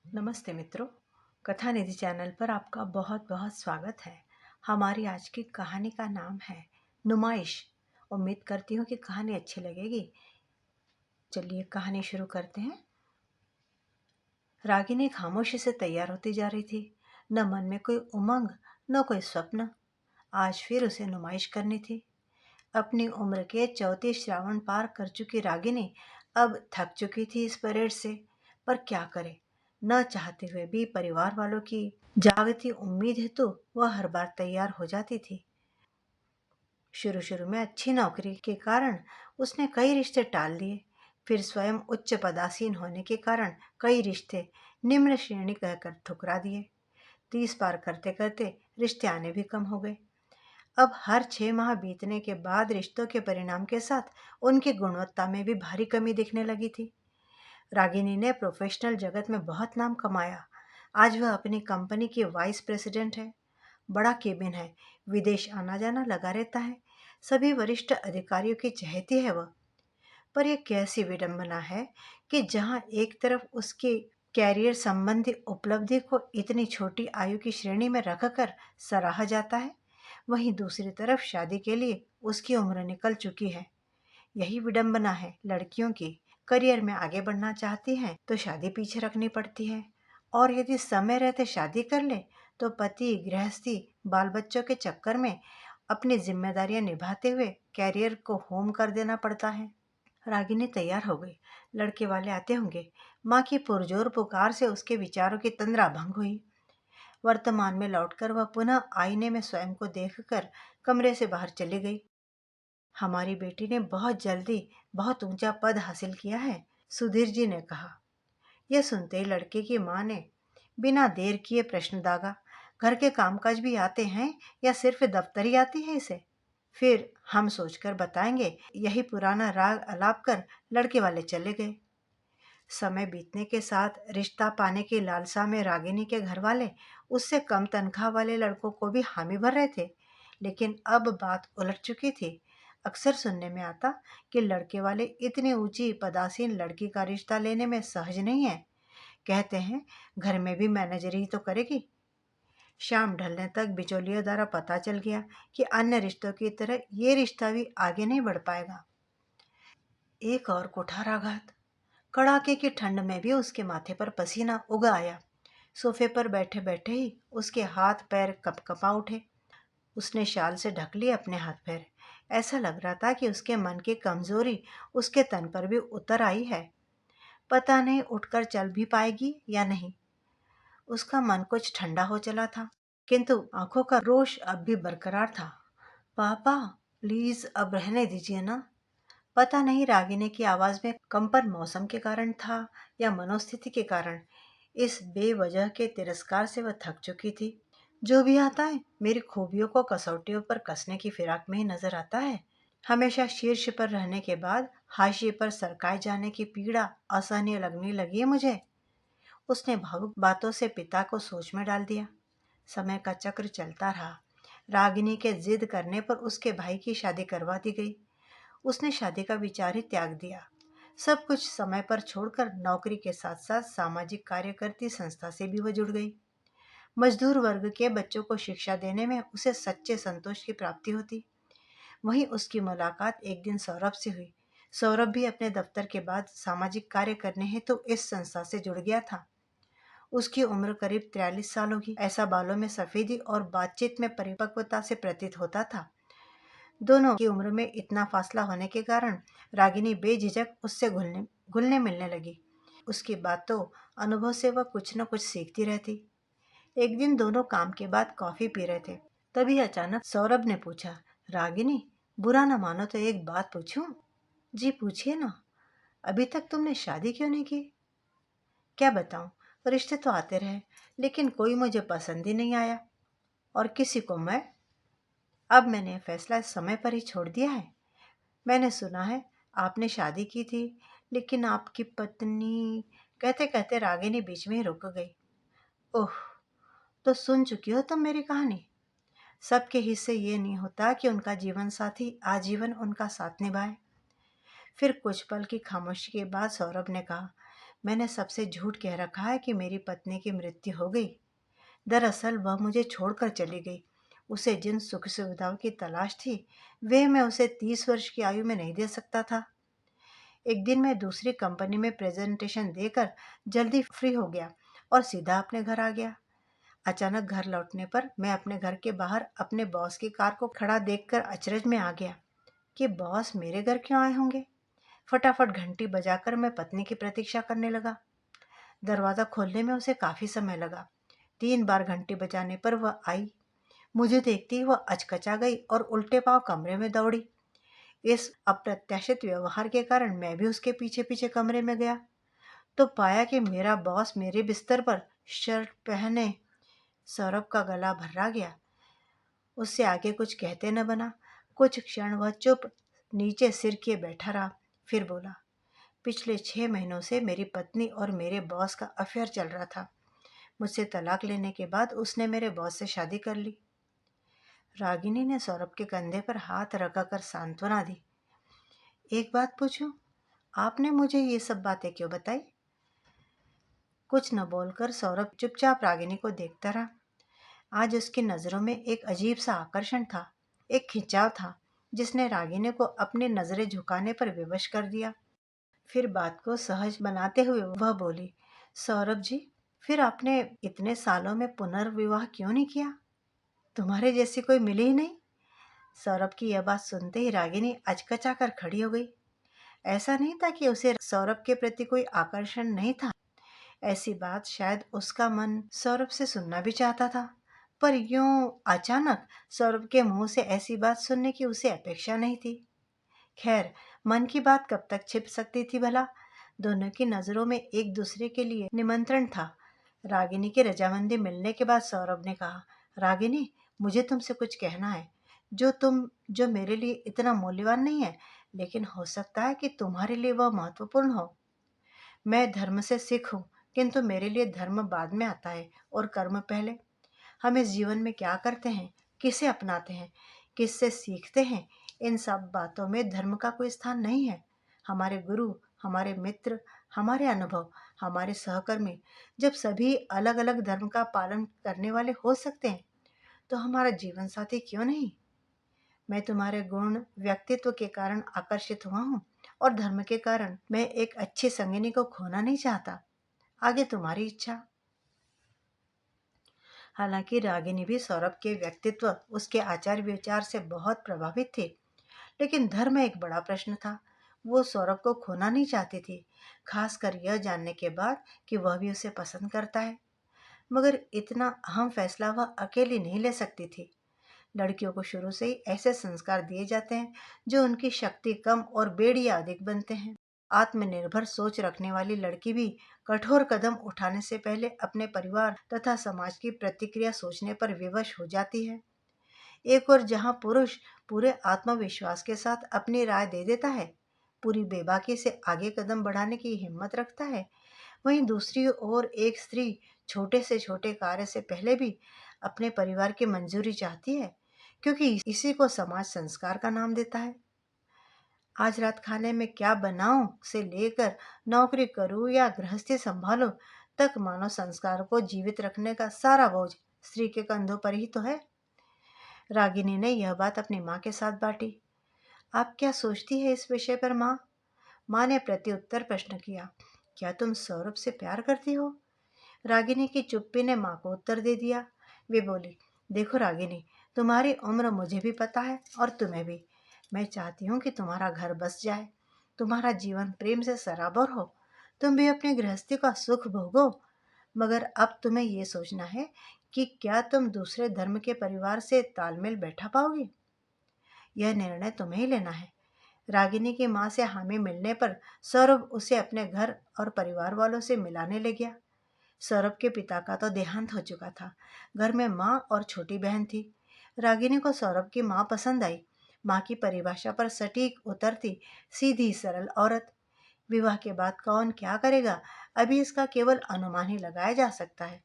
नमस्ते मित्रों। कथा निधि चैनल पर आपका बहुत बहुत स्वागत है। हमारी आज की कहानी का नाम है नुमाइश। उम्मीद करती हूँ कि कहानी अच्छी लगेगी। चलिए कहानी शुरू करते हैं। रागिनी खामोशी से तैयार होती जा रही थी। न मन में कोई उमंग, न कोई स्वप्न। आज फिर उसे नुमाइश करनी थी। अपनी उम्र के 34 श्रावण पार कर चुकी रागिनी अब थक चुकी थी इस परेड से। पर क्या करे, न चाहते हुए भी परिवार वालों की जागती उम्मीद हेतु वह हर बार तैयार हो जाती थी। शुरू शुरू में अच्छी नौकरी के कारण उसने कई रिश्ते टाल दिए। फिर स्वयं उच्च पदासीन होने के कारण कई रिश्ते निम्न श्रेणी कहकर ठुकरा दिए। 30 पार करते करते रिश्ते आने भी कम हो गए। अब हर 6 माह बीतने के बाद रिश्तों के परिणाम के साथ उनकी गुणवत्ता में भी भारी कमी दिखने लगी थी। रागिनी ने प्रोफेशनल जगत में बहुत नाम कमाया। आज वह अपनी कंपनी की वाइस प्रेसिडेंट है। बड़ा केबिन है, विदेश आना जाना लगा रहता है। सभी वरिष्ठ अधिकारियों की चहेती है वह। पर यह कैसी विडंबना है कि जहां एक तरफ उसकी कैरियर संबंधी उपलब्धि को इतनी छोटी आयु की श्रेणी में रखकर सराहा जाता है, वहीं दूसरी तरफ शादी के लिए उसकी उम्र निकल चुकी है। यही विडंबना है लड़कियों की। करियर में आगे बढ़ना चाहती हैं तो शादी पीछे रखनी पड़ती है, और यदि समय रहते शादी कर ले तो पति, गृहस्थी, बाल बच्चों के चक्कर में अपनी जिम्मेदारियां निभाते हुए कैरियर को होम कर देना पड़ता है। रागिनी तैयार हो गई। लड़के वाले आते होंगे। माँ की पुरजोर पुकार से उसके विचारों की तंद्रा भंग हुई। वर्तमान में लौटकर वह पुनः आईने में स्वयं को देखकर कमरे से बाहर चली गई। हमारी बेटी ने बहुत जल्दी बहुत ऊंचा पद हासिल किया है, सुधीर जी ने कहा। यह सुनते ही लड़के की माँ ने बिना देर किए प्रश्न दागा, घर के कामकाज भी आते हैं या सिर्फ दफ्तरी आती है इसे? फिर हम सोचकर बताएंगे। यही पुराना राग अलाप कर लड़के वाले चले गए। समय बीतने के साथ रिश्ता पाने की लालसा में रागिनी के घर वाले उससे कम तनख्वाह वाले लड़कों को भी हामी भर रहे थे। लेकिन अब बात उलट चुकी थी। अक्सर सुनने में आता कि लड़के वाले इतनी ऊंची पदासीन लड़की का रिश्ता लेने में सहज नहीं है। कहते हैं घर में भी मैनेजरी ही तो करेगी। शाम ढलने तक बिचौलियों द्वारा पता चल गया कि अन्य रिश्तों की तरह ये रिश्ता भी आगे नहीं बढ़ पाएगा। एक और कुठाराघात। कड़ाके की ठंड में भी उसके माथे पर पसीना उग आया। सोफे पर बैठे बैठे ही उसके हाथ पैर कपकपा उठे। उसने शाल से ढक लिए अपने हाथ पैर। ऐसा लग रहा था कि उसके मन की कमजोरी उसके तन पर भी उतर आई है। पता नहीं उठकर चल भी पाएगी या नहीं। उसका मन कुछ ठंडा हो चला था, किंतु आंखों का रोष अब भी बरकरार था। पापा, प्लीज अब रहने दीजिए ना। पता नहीं रागिनी की आवाज में कंपन मौसम के कारण था या मनोस्थिति के कारण। इस बेवजह के तिरस्कार से वह थक चुकी थी। जो भी आता है मेरी खूबियों को कसौटियों पर कसने की फिराक में ही नजर आता है। हमेशा शीर्ष पर रहने के बाद हाशिए पर सरकाए जाने की पीड़ा असहनीय लगने लगी है मुझे। उसने भावुक बातों से पिता को सोच में डाल दिया। समय का चक्र चलता रहा। रागिनी के जिद करने पर उसके भाई की शादी करवा दी गई। उसने शादी का विचार ही त्याग दिया। सब कुछ समय पर छोड़कर नौकरी के साथ साथ सामाजिक कार्य करती संस्था से भी वह जुड़ गई। मजदूर वर्ग के बच्चों को शिक्षा देने में उसे सच्चे संतोष की प्राप्ति होती। वहीं उसकी मुलाकात एक दिन सौरभ से हुई। सौरभ भी अपने दफ्तर के बाद सामाजिक कार्य करने हेतु तो इस संस्था से जुड़ गया था। उसकी उम्र करीब 43 साल होगी। ऐसा बालों में सफेदी और बातचीत में परिपक्वता से प्रतीत होता था। दोनों की उम्र में इतना फासला होने के कारण रागिनी बेझिझक उससे घुलने घुलने मिलने लगी। उसकी बातों अनुभव से वह कुछ न कुछ सीखती रहती। एक दिन दोनों काम के बाद कॉफी पी रहे थे। तभी अचानक सौरभ ने पूछा, रागिनी, बुरा न मानो तो एक बात पूछूं? जी पूछिए ना। अभी तक तुमने शादी क्यों नहीं की? क्या बताऊं, रिश्ते तो आते रहे, लेकिन कोई मुझे पसंद ही नहीं आया। और किसी को मैं। अब मैंने फैसला समय पर ही छोड़ दिया है। मैंने सुना है आपने शादी की थी, लेकिन आपकी पत्नी। कहते कहते रागिनी बीच में ही रुक गई। ओह, तो सुन चुकी हो तुम मेरी कहानी। सबके हिस्से ये नहीं होता कि उनका जीवन साथी आजीवन उनका साथ निभाए। फिर कुछ पल की खामोशी के बाद सौरभ ने कहा, मैंने सबसे झूठ कह रखा है कि मेरी पत्नी की मृत्यु हो गई। दरअसल वह मुझे छोड़कर चली गई। उसे जिन सुख सुविधाओं की तलाश थी, वे मैं उसे 30 वर्ष की आयु में नहीं दे सकता था। एक दिन मैं दूसरी कंपनी में प्रेजेंटेशन देकर जल्दी फ्री हो गया और सीधा अपने घर आ गया। अचानक घर लौटने पर मैं अपने घर के बाहर अपने बॉस की कार को खड़ा देखकर अचरज में आ गया कि बॉस मेरे घर क्यों आए होंगे। फटाफट घंटी बजाकर मैं पत्नी की प्रतीक्षा करने लगा। दरवाज़ा खोलने में उसे काफ़ी समय लगा। 3 बार घंटी बजाने पर वह आई। मुझे देखते ही वह अचकचा गई और उल्टे पांव कमरे में दौड़ी। इस अप्रत्याशित व्यवहार के कारण मैं भी उसके पीछे पीछे कमरे में गया तो पाया कि मेरा बॉस मेरे बिस्तर पर शर्ट पहने सौरभ का गला भर्रा गया। उससे आगे कुछ कहते न बना। कुछ क्षण वह चुप नीचे सिर किए बैठा रहा, फिर बोला, पिछले 6 महीनों से मेरी पत्नी और मेरे बॉस का अफेयर चल रहा था। मुझसे तलाक लेने के बाद उसने मेरे बॉस से शादी कर ली। रागिनी ने सौरभ के कंधे पर हाथ रखकर सांत्वना दी। एक बात पूछूं, आपने मुझे ये सब बातें क्यों बताई? कुछ न बोलकर सौरभ चुपचाप रागिनी को देखता रहा। आज उसकी नज़रों में एक अजीब सा आकर्षण था, एक खिंचाव था जिसने रागिनी को अपनी नज़रें झुकाने पर विवश कर दिया। फिर बात को सहज बनाते हुए वह बोली, सौरभ जी, फिर आपने इतने सालों में पुनर्विवाह क्यों नहीं किया? तुम्हारे जैसी कोई मिली ही नहीं। सौरभ की यह बात सुनते ही रागिनी अचकचाकर खड़ी हो गई। ऐसा नहीं था कि उसे सौरभ के प्रति कोई आकर्षण नहीं था। ऐसी बात शायद उसका मन सौरभ से सुनना भी चाहता था, पर यूं अचानक सौरभ के मुंह से ऐसी बात सुनने की उसे अपेक्षा नहीं थी। खैर, मन की बात कब तक छिप सकती थी भला। दोनों की नजरों में एक दूसरे के लिए निमंत्रण था। रागिनी की रजामंदी मिलने के बाद सौरभ ने कहा, रागिनी, मुझे तुमसे कुछ कहना है, जो मेरे लिए इतना मूल्यवान नहीं है, लेकिन हो सकता है कि तुम्हारे लिए वह महत्वपूर्ण हो। मैं धर्म से सिख हूँ, किंतु मेरे लिए धर्म बाद में आता है और कर्म पहले। हम इस जीवन में क्या करते हैं, किसे अपनाते हैं, किससे सीखते हैं, इन सब बातों में धर्म का कोई स्थान नहीं है। हमारे गुरु, हमारे मित्र, हमारे अनुभव, हमारे सहकर्मी, जब सभी अलग अलग धर्म का पालन करने वाले हो सकते हैं, तो हमारा जीवन साथी क्यों नहीं? मैं तुम्हारे गुण व्यक्तित्व के कारण आकर्षित हुआ हूँ और धर्म के कारण मैं एक अच्छी संगिनी को खोना नहीं चाहता। आगे तुम्हारी इच्छा। हालांकि रागिनी भी सौरभ के व्यक्तित्व, उसके आचार विचार से बहुत प्रभावित थी, लेकिन धर्म एक बड़ा प्रश्न था। वो सौरभ को खोना नहीं चाहती थी, खासकर यह जानने के बाद कि वह भी उसे पसंद करता है। मगर इतना अहम फैसला वह अकेली नहीं ले सकती थी। लड़कियों को शुरू से ही ऐसे संस्कार दिए जाते हैं जो उनकी शक्ति कम और बेड़ियां अधिक बनते हैं। आत्मनिर्भर सोच रखने वाली लड़की भी कठोर कदम उठाने से पहले अपने परिवार तथा समाज की प्रतिक्रिया सोचने पर विवश हो जाती है। एक और जहां पुरुष पूरे आत्मविश्वास के साथ अपनी राय दे देता है, पूरी बेबाकी से आगे कदम बढ़ाने की हिम्मत रखता है, वहीं दूसरी ओर एक स्त्री छोटे से छोटे कार्य से पहले भी अपने परिवार की मंजूरी चाहती है, क्योंकि इसी को समाज संस्कार का नाम देता है। आज रात खाने में क्या बनाऊं से लेकर नौकरी करूं या गृहस्थी संभालो तक मानव संस्कार को जीवित रखने का सारा बोझ स्त्री के कंधों पर ही तो है। रागिनी ने यह बात अपनी माँ के साथ बांटी। आप क्या सोचती है इस विषय पर माँ? माँ ने प्रत्युत्तर प्रश्न किया, क्या तुम सौरभ से प्यार करती हो? रागिनी की चुप्पी ने माँ को उत्तर दे दिया। वे बोली, देखो रागिनी, तुम्हारी उम्र मुझे भी पता है और तुम्हें भी। मैं चाहती हूँ कि तुम्हारा घर बस जाए, तुम्हारा जीवन प्रेम से सराबोर हो, तुम भी अपनी गृहस्थी का सुख भोगो। मगर अब तुम्हें ये सोचना है कि क्या तुम दूसरे धर्म के परिवार से तालमेल बैठा पाओगी। यह निर्णय तुम्हें ही लेना है। रागिनी की माँ से हामी मिलने पर सौरभ उसे अपने घर और परिवार वालों से मिलाने ले गया। सौरभ के पिता का तो देहांत हो चुका था। घर में माँ और छोटी बहन थी। रागिनी को सौरभ की माँ पसंद आई। माँ की परिभाषा पर सटीक उतरती, सीधी सरल औरत। विवाह के बाद कौन क्या करेगा, अभी इसका केवल अनुमान ही लगाया जा सकता है।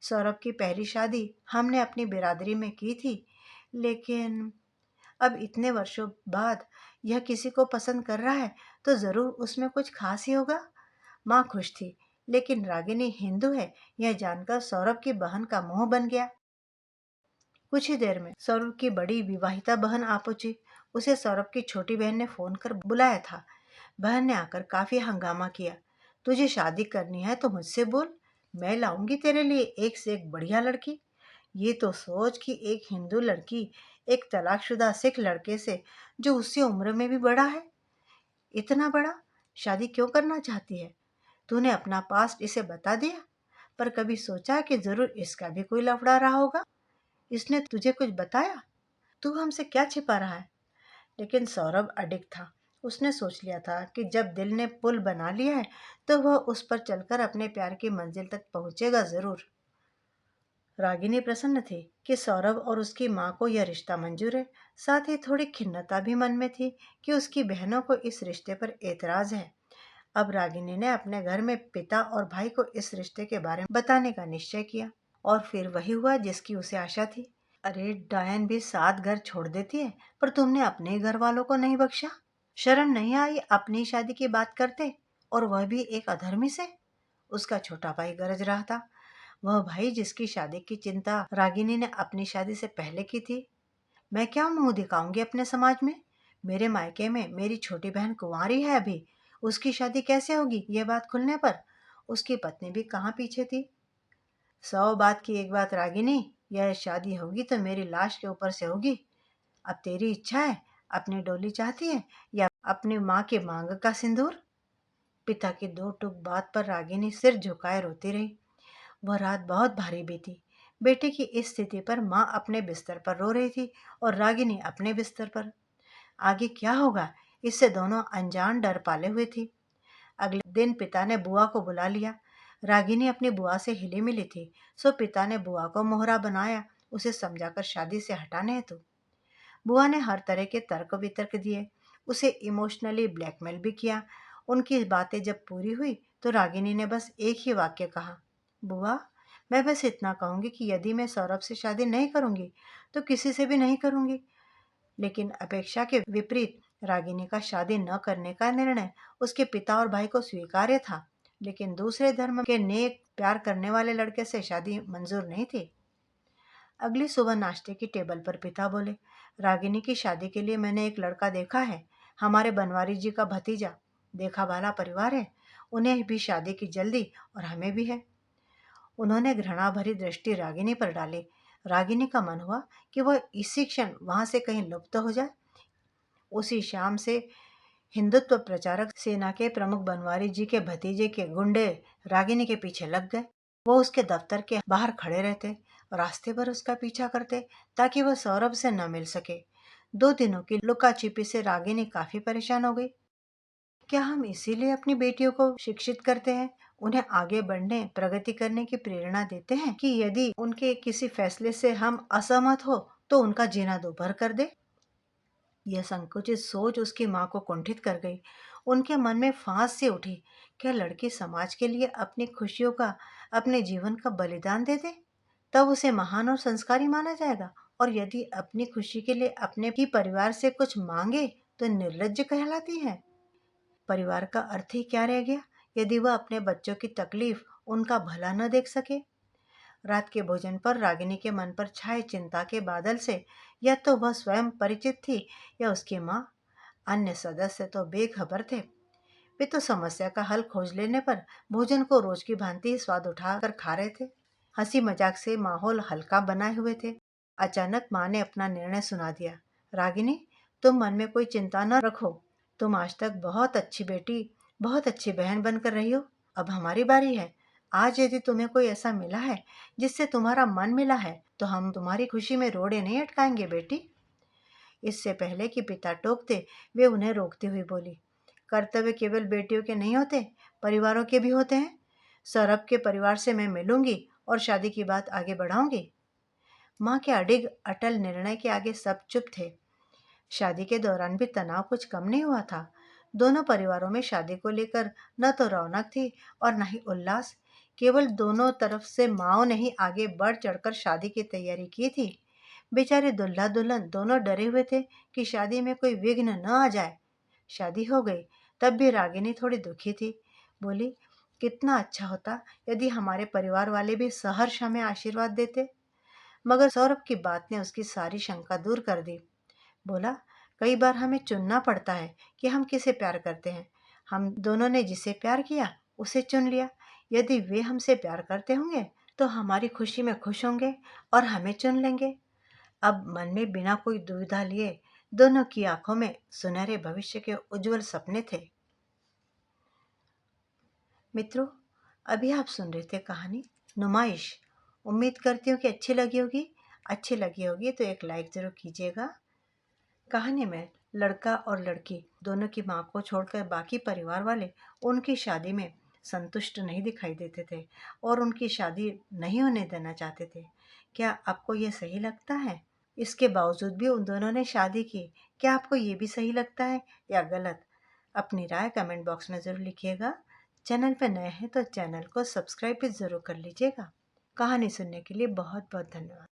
सौरभ की पहली शादी हमने अपनी बिरादरी में की थी, लेकिन अब इतने वर्षों बाद यह किसी को पसंद कर रहा है तो ज़रूर उसमें कुछ खास ही होगा। माँ खुश थी, लेकिन रागिनी हिंदू है यह जानकर सौरभ की बहन का मुंह बन गया। कुछ ही देर में सौरभ की बड़ी विवाहिता बहन आ पहुंची। उसे सौरभ की छोटी बहन ने फोन कर बुलाया था। बहन ने आकर काफी हंगामा किया। तुझे शादी करनी है तो मुझसे बोल, मैं लाऊंगी तेरे लिए एक से एक बढ़िया लड़की। ये तो सोच कि एक हिंदू लड़की एक तलाकशुदा सिख लड़के से, जो उससे उम्र में भी बड़ा है, इतना बड़ा, शादी क्यों करना चाहती है? तूने अपना पास्ट इसे बता दिया? पर कभी सोचा कि जरूर इसका भी कोई लफड़ा रहा होगा? इसने तुझे कुछ बताया? तू हमसे क्या छिपा रहा है? लेकिन सौरभ अडिग था। उसने सोच लिया था कि जब दिल ने पुल बना लिया है तो वह उस पर चलकर अपने प्यार की मंजिल तक पहुंचेगा जरूर। रागिनी प्रसन्न थी कि सौरभ और उसकी माँ को यह रिश्ता मंजूर है। साथ ही थोड़ी खिन्नता भी मन में थी कि उसकी बहनों को इस रिश्ते पर एतराज है। अब रागिनी ने अपने घर में पिता और भाई को इस रिश्ते के बारे में बताने का निश्चय किया। और फिर वही हुआ जिसकी उसे आशा थी। अरे, डायन भी 7 घर छोड़ देती है, पर तुमने अपने घर वालों को नहीं बख्शा। शर्म नहीं आई अपनी शादी की बात करते, और वह भी एक अधर्मी से? उसका छोटा भाई गरज रहा था। वह भाई जिसकी शादी की चिंता रागिनी ने अपनी शादी से पहले की थी। मैं क्या मुंह दिखाऊंगी अपने समाज में? मेरे मायके में मेरी छोटी बहन कुंवारी है अभी, उसकी शादी कैसे होगी? यह बात खुलने पर उसकी पत्नी भी कहाँ पीछे थी। 100 बात की एक बात रागिनी, यह शादी होगी तो मेरी लाश के ऊपर से होगी। अब तेरी इच्छा है, अपनी डोली चाहती है या अपनी माँ की मांग का सिंदूर? पिता की दो टूक बात पर रागिनी सिर झुकाए रोती रही। वह रात बहुत भारी बीती। बेटे की इस स्थिति पर माँ अपने बिस्तर पर रो रही थी और रागिनी अपने बिस्तर पर। आगे क्या होगा, इससे दोनों अनजान डर पाले हुए थी। अगले दिन पिता ने बुआ को बुला लिया। रागिनी अपनी बुआ से हिली मिली थी, सो पिता ने बुआ को मोहरा बनाया, उसे समझाकर शादी से हटाने हेतु। बुआ ने हर तरह के तर्क वितर्क दिए, उसे इमोशनली ब्लैकमेल भी किया। उनकी बातें जब पूरी हुई तो रागिनी ने बस एक ही वाक्य कहा, बुआ, मैं बस इतना कहूंगी कि यदि मैं सौरभ से शादी नहीं करूंगी तो किसी से भी नहीं करूंगी। लेकिन अपेक्षा के विपरीत रागिनी का शादी न करने का निर्णय उसके पिता और भाई को स्वीकार्य था, लेकिन दूसरे धर्म के नेक प्यार करने वाले लड़के से शादी मंजूर नहीं थी। अगली सुबह नाश्ते की टेबल पर पिता बोले, रागिनी की शादी के लिए मैंने एक लड़का देखा है, हमारे बनवारी जी का भतीजा। देखा भाला परिवार है, उन्हें भी शादी की जल्दी और हमें भी है। उन्होंने घृणा भरी दृष्टि रागिनी पर डाली। रागिनी का मन हुआ कि वह इसी क्षण वहां से कहीं लुप्त हो जाए। उसी शाम से हिंदुत्व प्रचारक सेना के प्रमुख बनवारी जी के भतीजे के गुंडे रागिनी के पीछे लग गए। वो उसके दफ्तर के बाहर खड़े रहते, रास्ते भर उसका पीछा करते ताकि वह सौरभ से न मिल सके। 2 दिनों की लुका छिपी से रागिनी काफी परेशान हो गई। क्या हम इसीलिए अपनी बेटियों को शिक्षित करते हैं, उन्हें आगे बढ़ने प्रगति करने की प्रेरणा देते हैं कि यदि उनके किसी फैसले से हम असहमत हो तो उनका जीना दोभर कर दे? यह संकुचित सोच उसकी माँ को कुंठित कर गई। उनके मन में फांस सी उठी, क्या लड़की समाज के लिए अपनी खुशियों का, अपने जीवन का बलिदान दे दे तब उसे महान और संस्कारी माना जाएगा, और यदि अपनी खुशी के लिए अपने ही परिवार से कुछ मांगे तो निर्लज्ज कहलाती है। परिवार का अर्थ ही क्या रह गया यदि वह अपने बच्चों की तकलीफ, उनका भला न देख सके? रात के भोजन पर रागिनी के मन पर छाए चिंता के बादल से या तो वह स्वयं परिचित थी या उसकी माँ। अन्य सदस्य तो बेखबर थे। वे तो समस्या का हल खोज लेने पर भोजन को रोज की भांति ही स्वाद उठाकर खा रहे थे। हंसी मजाक से माहौल हल्का बनाए हुए थे। अचानक माँ ने अपना निर्णय सुना दिया, रागिनी, तुम मन में कोई चिंता न रखो। तुम आज तक बहुत अच्छी बेटी, बहुत अच्छी बहन बनकर रही हो। अब हमारी बारी है। आज यदि तुम्हें कोई ऐसा मिला है जिससे तुम्हारा मन मिला है तो हम तुम्हारी खुशी में रोड़े नहीं अटकाएंगे बेटी। इससे पहले कि पिता टोकते, वे उन्हें रोकती हुई बोली, कर्तव्य केवल बेटियों के नहीं होते, परिवारों के भी होते हैं। सौरभ के परिवार से मैं मिलूंगी और शादी की बात आगे बढ़ाऊंगी। माँ के अडिग अटल निर्णय के आगे सब चुप थे। शादी के दौरान भी तनाव कुछ कम नहीं हुआ था। दोनों परिवारों में शादी को लेकर न तो रौनक थी और न ही उल्लास। केवल दोनों तरफ से माओ ने ही आगे बढ़ चढ़कर शादी की तैयारी की थी। बेचारे दुल्हा दुल्हन दोनों डरे हुए थे कि शादी में कोई विघ्न न आ जाए। शादी हो गई, तब भी रागिनी थोड़ी दुखी थी। बोली, कितना अच्छा होता यदि हमारे परिवार वाले भी सहर्ष हमें आशीर्वाद देते। मगर सौरभ की बात ने उसकी सारी शंका दूर कर दी। बोला, कई बार हमें चुनना पड़ता है कि हम किसे प्यार करते हैं। हम दोनों ने जिसे प्यार किया उसे चुन लिया। यदि वे हमसे प्यार करते होंगे तो हमारी खुशी में खुश होंगे और हमें चुन लेंगे। अब मन में बिना कोई दुविधा लिए दोनों की आंखों में सुनहरे भविष्य के उज्जवल सपने थे। मित्रों, अभी आप सुन रहे थे कहानी नुमाइश। उम्मीद करती हूँ कि अच्छी लगी होगी। अच्छी लगी होगी तो एक लाइक जरूर कीजिएगा। कहानी में लड़का और लड़की दोनों की माँ को छोड़कर बाकी परिवार वाले उनकी शादी में संतुष्ट नहीं दिखाई देते थे और उनकी शादी नहीं होने देना चाहते थे। क्या आपको ये सही लगता है? इसके बावजूद भी उन दोनों ने शादी की। क्या आपको ये भी सही लगता है या गलत? अपनी राय कमेंट बॉक्स में ज़रूर लिखिएगा। चैनल पर नए हैं तो चैनल को सब्सक्राइब भी ज़रूर कर लीजिएगा। कहानी सुनने के लिए बहुत बहुत धन्यवाद।